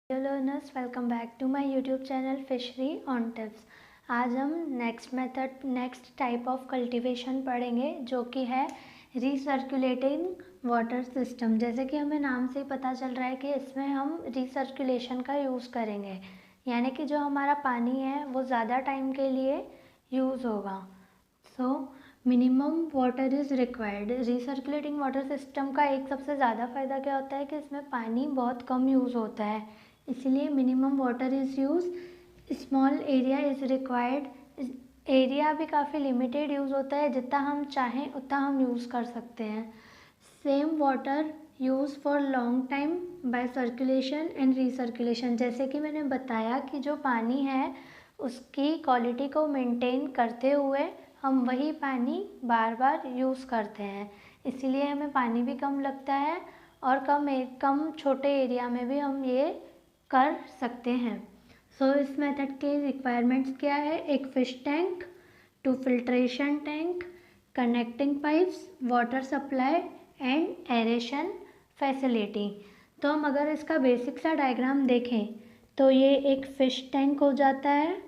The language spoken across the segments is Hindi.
Hello learners, welcome back to my YouTube channel fishery on tips. आज हम नेक्स्ट टाइप ऑफ कल्टीवेशन पढ़ेंगे जो कि है रीसर्कुलेटिंग वाटर सिस्टम। जैसे कि हमें नाम से ही पता चल रहा है कि इसमें हम रीसर्कुलेशन का यूज़ करेंगे, यानी कि जो हमारा पानी है वो ज़्यादा टाइम के लिए यूज़ होगा। So minimum water is required. Recirculating water system का एक सबसे ज़्यादा फ़ायदा क्या होता है कि इसमें पानी बहुत कम यूज़ होता है, इसीलिए minimum water is use. Small area is required. Area भी काफ़ी लिमिटेड यूज़ होता है, जितना हम चाहें उतना हम यूज़ कर सकते हैं। Same water use for long time by circulation and recirculation. जैसे कि मैंने बताया कि जो पानी है उसकी क्वालिटी को मेंटेन करते हुए हम वही पानी बार बार यूज़ करते हैं, इसीलिए हमें पानी भी कम लगता है और कम छोटे एरिया में भी हम ये कर सकते हैं। सो इस मेथड के रिक्वायरमेंट्स क्या है? एक fish tank, 2 filtration tank, connecting pipes, water supply and aeration facility. तो हम अगर इसका बेसिक सा डायग्राम देखें तो ये एक फ़िश टैंक हो जाता है,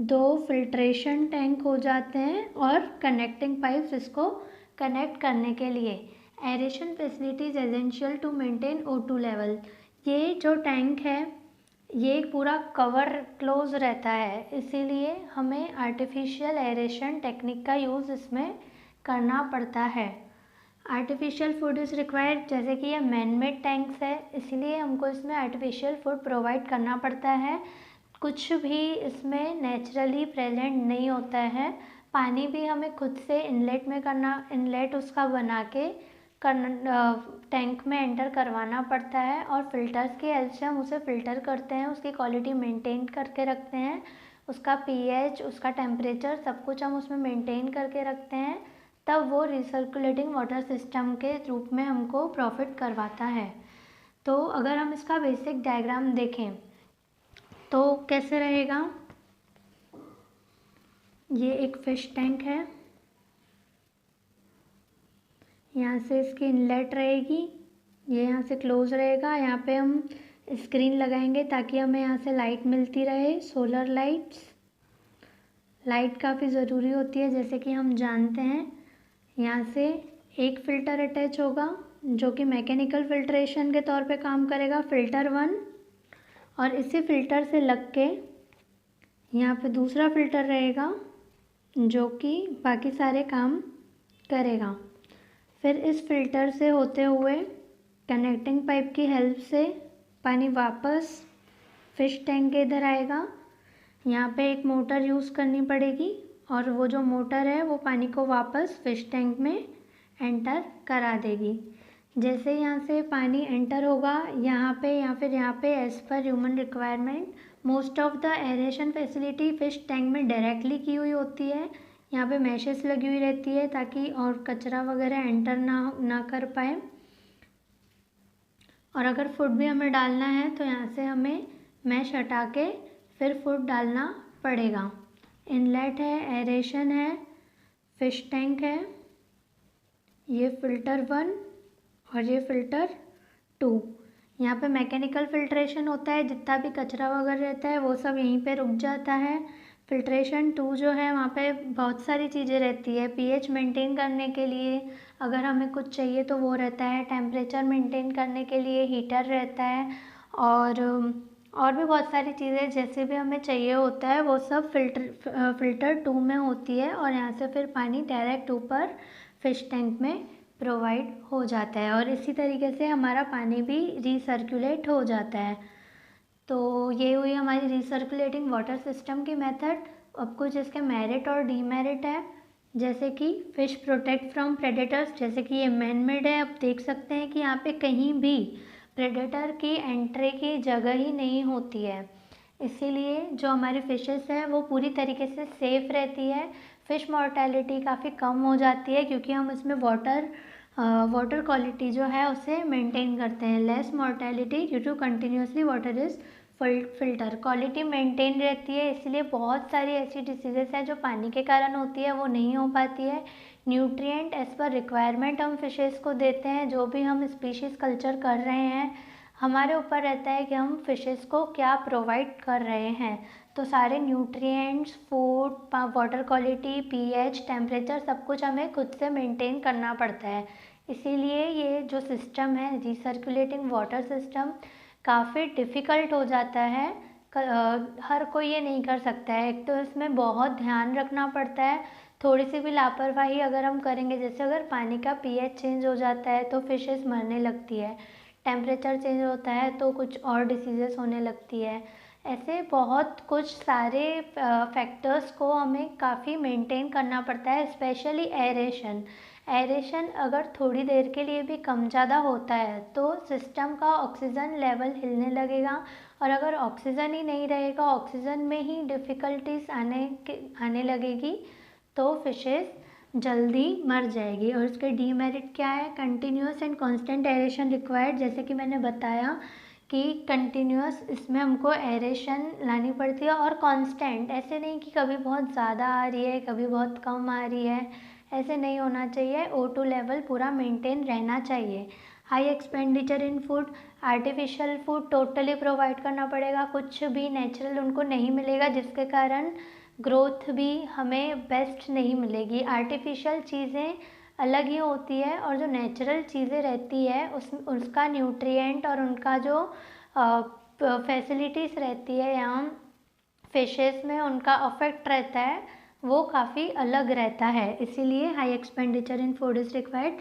2 फिल्ट्रेशन टैंक हो जाते हैं और कनेक्टिंग पाइप्स इसको कनेक्ट करने के लिए। Aeration facility is essential to maintain O2 level. ये जो टैंक है ये पूरा कवर क्लोज रहता है, इसीलिए हमें आर्टिफिशियल एरेशन टेक्निक का यूज़ इसमें करना पड़ता है। Artificial food is required. जैसे कि ये मैन मेड टैंक्स है, इसीलिए हमको इसमें आर्टिफिशियल फूड प्रोवाइड करना पड़ता है। कुछ भी इसमें नेचुरली प्रेजेंट नहीं होता है। पानी भी हमें खुद से इनलेट उसका बना के टैंक में एंटर करवाना पड़ता है और फिल्टर्स की हेल्प से हम उसे फ़िल्टर करते हैं, उसकी क्वालिटी मेंटेन करके रखते हैं, उसका pH, उसका टेम्परेचर सब कुछ हम उसमें मेंटेन करके रखते हैं, तब वो रिसर्कुलेटिंग वाटर सिस्टम के रूप में हमको प्रॉफिट करवाता है। तो अगर हम इसका बेसिक डायग्राम देखें तो कैसे रहेगा? ये एक फ़िश टैंक है, यहाँ से इसकी इनलेट रहेगी, ये यहाँ से क्लोज रहेगा। यहाँ पे हम स्क्रीन लगाएंगे ताकि हमें यहाँ से लाइट मिलती रहे, सोलर लाइट्स। लाइट काफ़ी ज़रूरी होती है, जैसे कि हम जानते हैं। यहाँ से एक फ़िल्टर अटैच होगा जो कि मैकेनिकल फिल्ट्रेशन के तौर पे काम करेगा, फ़िल्टर 1, और इसी फ़िल्टर से लग के यहाँ पे दूसरा फ़िल्टर रहेगा जो कि बाकी सारे काम करेगा। फिर इस फिल्टर से होते हुए कनेक्टिंग पाइप की हेल्प से पानी वापस फिश टैंक के इधर आएगा। यहाँ पे एक मोटर यूज़ करनी पड़ेगी और वो जो मोटर है वो पानी को वापस फिश टैंक में एंटर करा देगी। जैसे यहाँ से पानी एंटर होगा यहाँ पे या फिर यहाँ पे as per human requirement, most of the aeration facility fish tank में डायरेक्टली की हुई होती है। यहाँ पे मैशेस लगी हुई रहती है ताकि और कचरा वगैरह एंटर ना कर पाए। और अगर फूड भी हमें डालना है तो यहाँ से हमें मैश हटा के फिर फूड डालना पड़ेगा। इनलेट है, एरेशन है, फिश टैंक है, ये फ़िल्टर 1 और ये फ़िल्टर 2। यहाँ पे मैकेनिकल फ़िल्ट्रेशन होता है, जितना भी कचरा वगैरह रहता है वो सब यहीं पे रुक जाता है। फ़िल्ट्रेशन 2 जो है वहाँ पे बहुत सारी चीज़ें रहती है, pH मेंटेन करने के लिए अगर हमें कुछ चाहिए तो वो रहता है, टेम्परेचर मेंटेन करने के लिए हीटर रहता है, और भी बहुत सारी चीज़ें जैसे भी हमें चाहिए होता है वो सब फ़िल्टर 2 में होती है। और यहाँ से फिर पानी डायरेक्ट ऊपर फिश टैंक में प्रोवाइड हो जाता है और इसी तरीके से हमारा पानी भी रीसर्कुलेट हो जाता है। तो ये हुई हमारी रिसर्कुलेटिंग वाटर सिस्टम की मेथड। अब कुछ इसके मेरिट और डीमेरिट है, जैसे कि फ़िश प्रोटेक्ट फ्रॉम प्रेडेटर्स। जैसे कि ये मैन मेड है, अब देख सकते हैं कि यहाँ पे कहीं भी प्रेडेटर की एंट्री की जगह ही नहीं होती है, इसीलिए जो हमारी फ़िशेस है वो पूरी तरीके से सेफ़ रहती है। फ़िश मॉर्टेलिटी काफ़ी कम हो जाती है क्योंकि हम इसमें वाटर क्वालिटी जो है उसे मेंटेन करते हैं। Less mortality due to continuously water is filter. Quality maintain रहती है, इसलिए बहुत सारी ऐसी डिसीज़ेस हैं जो पानी के कारण होती है वो नहीं हो पाती है। न्यूट्रिएंट एज़ पर रिक्वायरमेंट हम फिशेस को देते हैं, जो भी हम स्पीशीज़ कल्चर कर रहे हैं हमारे ऊपर रहता है कि हम फिशेस को क्या प्रोवाइड कर रहे हैं। तो सारे nutrients, food, water quality, pH, temperature सब कुछ हमें खुद से मेंटेन करना पड़ता है। इसीलिए ये जो सिस्टम है रिसर्कुलेटिंग वाटर सिस्टम काफ़ी डिफ़िकल्ट हो जाता है। हर कोई ये नहीं कर सकता है। एक तो इसमें बहुत ध्यान रखना पड़ता है। थोड़ी सी भी लापरवाही अगर हम करेंगे, जैसे अगर पानी का पीएच चेंज हो जाता है तो फिशेस मरने लगती है, टेम्परेचर चेंज होता है तो कुछ और डिसीज़ेस होने लगती है। ऐसे बहुत कुछ सारे फैक्टर्स को हमें काफ़ी मेंटेन करना पड़ता है, स्पेशली एरेशन। एरेशन अगर थोड़ी देर के लिए भी कम ज़्यादा होता है तो सिस्टम का ऑक्सीजन लेवल हिलने लगेगा, और अगर ऑक्सीजन ही नहीं रहेगा, ऑक्सीजन में ही डिफ़िकल्टीज आने लगेगी तो फिशेस जल्दी मर जाएगी। और उसके डीमेरिट क्या है? Continuous and constant aeration required. जैसे कि मैंने बताया कि कंटिन्यूस इसमें हमको एरेशन लानी पड़ती है, और कांस्टेंट, ऐसे नहीं कि कभी बहुत ज़्यादा आ रही है कभी बहुत कम आ रही है, ऐसे नहीं होना चाहिए। O2 लेवल पूरा मेंटेन रहना चाहिए। High expenditure in food, artificial food totally provide करना पड़ेगा, कुछ भी नेचुरल उनको नहीं मिलेगा, जिसके कारण ग्रोथ भी हमें बेस्ट नहीं मिलेगी। आर्टिफिशियल चीज़ें अलग ही होती है, और जो नेचुरल चीज़ें रहती है उसका न्यूट्रिएंट और उनका जो फैसिलिटीज़ रहती है यहाँ फिशेस में, उनका अफेक्ट रहता है, वो काफ़ी अलग रहता है। इसीलिए high expenditure in food is required.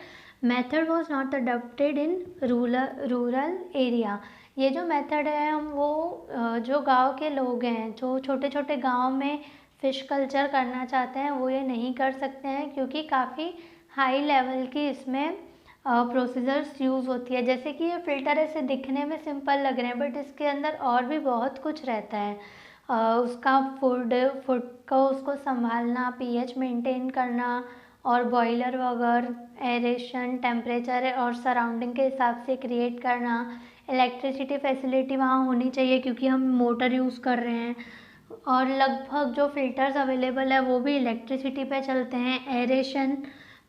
Method was not adopted in rural area. ये जो मेथड है हम वो जो गांव के लोग हैं, जो छोटे छोटे गांव में फ़िश कल्चर करना चाहते हैं, वो ये नहीं कर सकते हैं, क्योंकि काफ़ी हाई लेवल की इसमें प्रोसीजर्स यूज़ होती है। जैसे कि ये फ़िल्टर ऐसे दिखने में सिंपल लग रहे हैं, बट इसके अंदर और भी बहुत कुछ रहता है। उसका फूड को उसको संभालना, पीएच मेंटेन करना, और बॉयलर वगैरह, एरेशन, टेम्परेचर और सराउंडिंग के हिसाब से क्रिएट करना। इलेक्ट्रिसिटी फैसिलिटी वहाँ होनी चाहिए, क्योंकि हम मोटर यूज़ कर रहे हैं, और लगभग जो फ़िल्टर्स अवेलेबल है वो भी इलेक्ट्रिसिटी पे चलते हैं। Aeration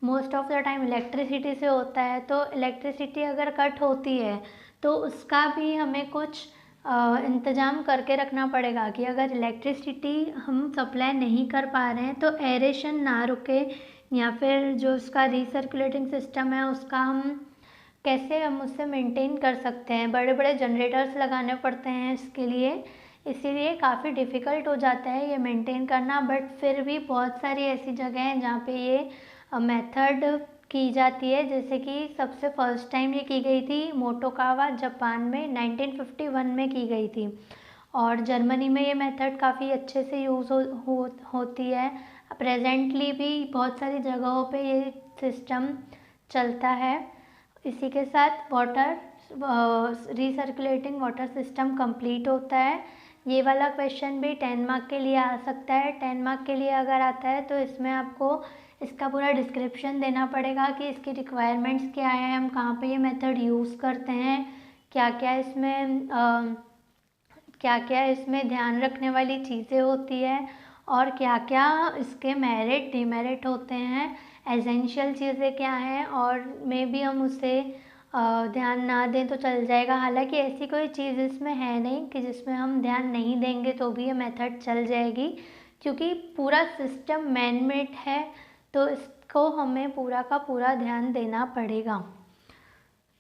most of the time electricity से होता है, तो इलेक्ट्रिसिटी अगर कट होती है तो उसका भी हमें कुछ इंतज़ाम करके रखना पड़ेगा कि अगर इलेक्ट्रिसिटी हम सप्लाई नहीं कर पा रहे हैं तो एरेशन ना रुके, या फिर जो उसका रिसर्कुलेटिंग सिस्टम है उसका हम उससे मेंटेन कर सकते हैं। बड़े बड़े जनरेटर्स लगाने पड़ते हैं इसके लिए, इसीलिए काफ़ी डिफ़िकल्ट हो जाता है ये मेंटेन करना। बट फिर भी बहुत सारी ऐसी जगह हैं जहाँ पे ये मेथड की जाती है। जैसे कि सबसे फर्स्ट टाइम ये की गई थी मोटोकावा जापान में 1951 में की गई थी, और जर्मनी में ये मेथड काफ़ी अच्छे से यूज़ होती है। प्रेजेंटली भी बहुत सारी जगहों पे ये सिस्टम चलता है। इसी के साथ water recirculating water system complete होता है। ये वाला क्वेश्चन भी 10 मार्क के लिए आ सकता है। 10 मार्क के लिए अगर आता है तो इसमें आपको इसका पूरा डिस्क्रिप्शन देना पड़ेगा कि इसकी रिक्वायरमेंट्स क्या है, हम कहाँ पे ये मेथड यूज़ करते हैं, क्या क्या इसमें ध्यान रखने वाली चीज़ें होती है, और क्या क्या इसके मेरिट डिमेरिट होते हैं, एसेंशियल चीज़ें क्या हैं, और मे भी हम उसे ध्यान ना दें तो चल जाएगा। हालांकि ऐसी कोई चीज़ इसमें है नहीं कि जिसमें हम ध्यान नहीं देंगे तो भी ये मेथड चल जाएगी, क्योंकि पूरा सिस्टम मैन मेड है, तो इसको हमें पूरा का पूरा ध्यान देना पड़ेगा।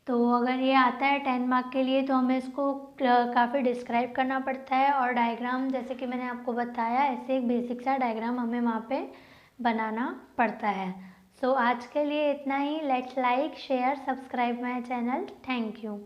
तो अगर ये आता है 10 मार्क के लिए तो हमें इसको काफ़ी डिस्क्राइब करना पड़ता है, और डायग्राम जैसे कि मैंने आपको बताया, ऐसे एक बेसिक सा डायग्राम हमें वहाँ पे बनाना पड़ता है। सो आज के लिए इतना ही। Let's like, share, subscribe my channel. Thank you.